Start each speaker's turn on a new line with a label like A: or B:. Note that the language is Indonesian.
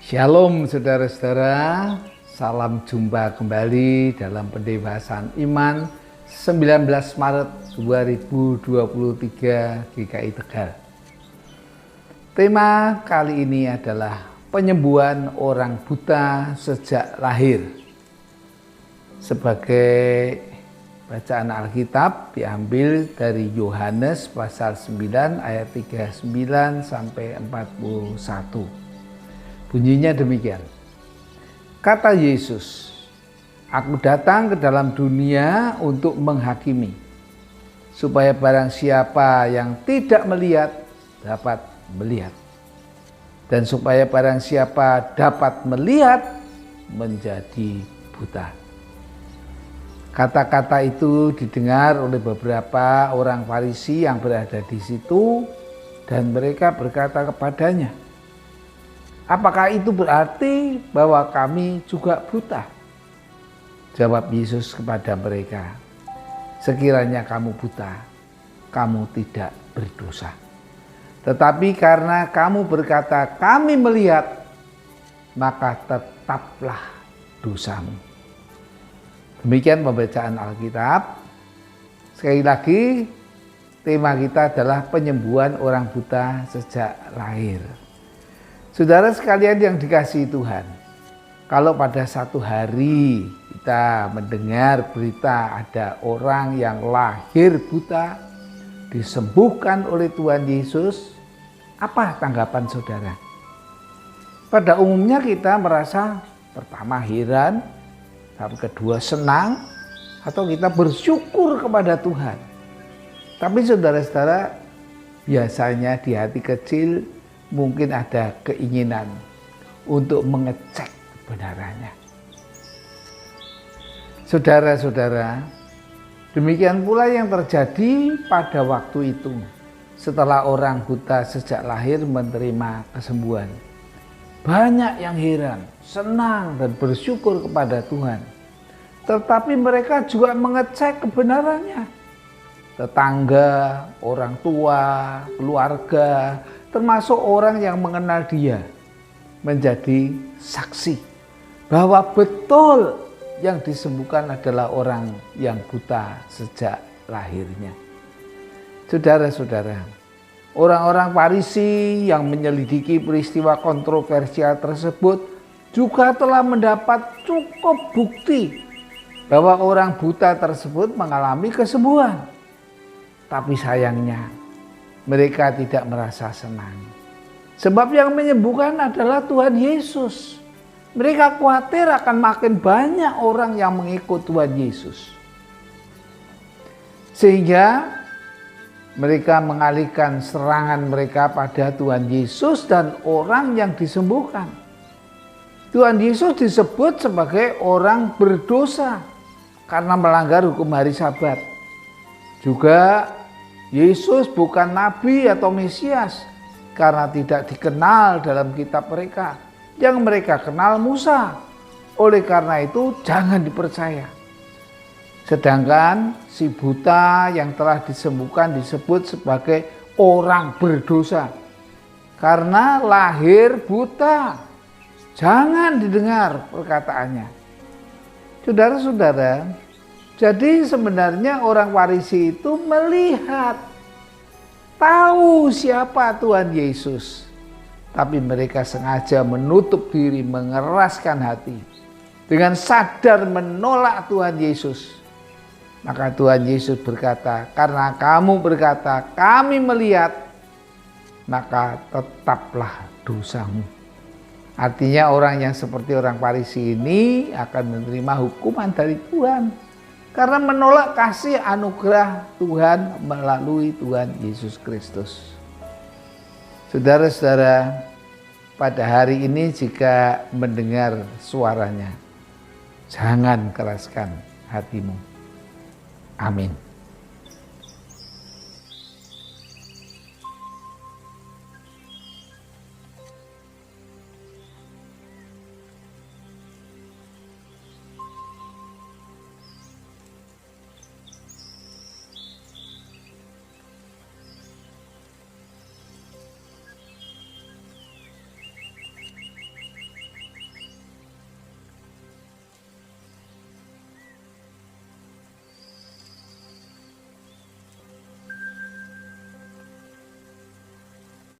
A: Shalom saudara-saudara, salam jumpa kembali dalam pendewasaan iman 19 Maret 2023 GKI Tegal. Tema kali ini adalah penyembuhan orang buta sejak lahir. Sebagai bacaan Alkitab diambil dari Yohanes pasal 9 ayat 39 sampai 41. Bunyinya demikian. Kata Yesus, "Aku datang ke dalam dunia untuk menghakimi, supaya barang siapa yang tidak melihat dapat melihat, dan supaya barang siapa dapat melihat menjadi buta." Kata-kata itu didengar oleh beberapa orang Farisi yang berada di situ, dan mereka berkata kepadanya, "Apakah itu berarti bahwa kami juga buta?" Jawab Yesus kepada mereka, "Sekiranya kamu buta, kamu tidak berdosa. Tetapi karena kamu berkata, 'Kami melihat,' maka tetaplah dosamu." Demikian pembacaan Alkitab. Sekali lagi, tema kita adalah penyembuhan orang buta sejak lahir. Saudara sekalian yang dikasihi Tuhan, kalau pada satu hari kita mendengar berita ada orang yang lahir buta, disembuhkan oleh Tuhan Yesus, apa tanggapan saudara? Pada umumnya kita merasa pertama heran, kedua senang, atau kita bersyukur kepada Tuhan. Tapi saudara-saudara, biasanya di hati kecil mungkin ada keinginan untuk mengecek kebenarannya. Saudara-saudara, demikian pula yang terjadi pada waktu itu setelah orang buta sejak lahir menerima kesembuhan. Banyak yang heran, senang, dan bersyukur kepada Tuhan. Tetapi mereka juga mengecek kebenarannya. Tetangga, orang tua, keluarga, termasuk orang yang mengenal dia, menjadi saksi bahwa betul yang disembuhkan adalah orang yang buta sejak lahirnya. Saudara-saudara, orang-orang Farisi yang menyelidiki peristiwa kontroversial tersebut juga telah mendapat cukup bukti bahwa orang buta tersebut mengalami kesembuhan. Tapi sayangnya, mereka tidak merasa senang. Sebab yang menyembuhkan adalah Tuhan Yesus. Mereka khawatir akan makin banyak orang yang mengikut Tuhan Yesus. Sehingga mereka mengalihkan serangan mereka pada Tuhan Yesus dan orang yang disembuhkan. Tuhan Yesus disebut sebagai orang berdosa karena melanggar hukum hari Sabat. Juga Yesus bukan nabi atau Mesias karena tidak dikenal dalam kitab mereka. Yang mereka kenal Musa. Oleh karena itu jangan dipercaya. Sedangkan si buta yang telah disembuhkan disebut sebagai orang berdosa karena lahir buta. Jangan didengar perkataannya. Saudara-saudara, jadi sebenarnya orang Farisi itu melihat, tahu siapa Tuhan Yesus. Tapi mereka sengaja menutup diri, mengeraskan hati. Dengan sadar menolak Tuhan Yesus. Maka Tuhan Yesus berkata, "Karena kamu berkata, 'Kami melihat,' maka tetaplah dosamu." Artinya orang yang seperti orang Farisi ini akan menerima hukuman dari Tuhan. Karena menolak kasih anugerah Tuhan melalui Tuhan Yesus Kristus. Saudara-saudara, pada hari ini jika mendengar suaranya, jangan keraskan hatimu. Amin.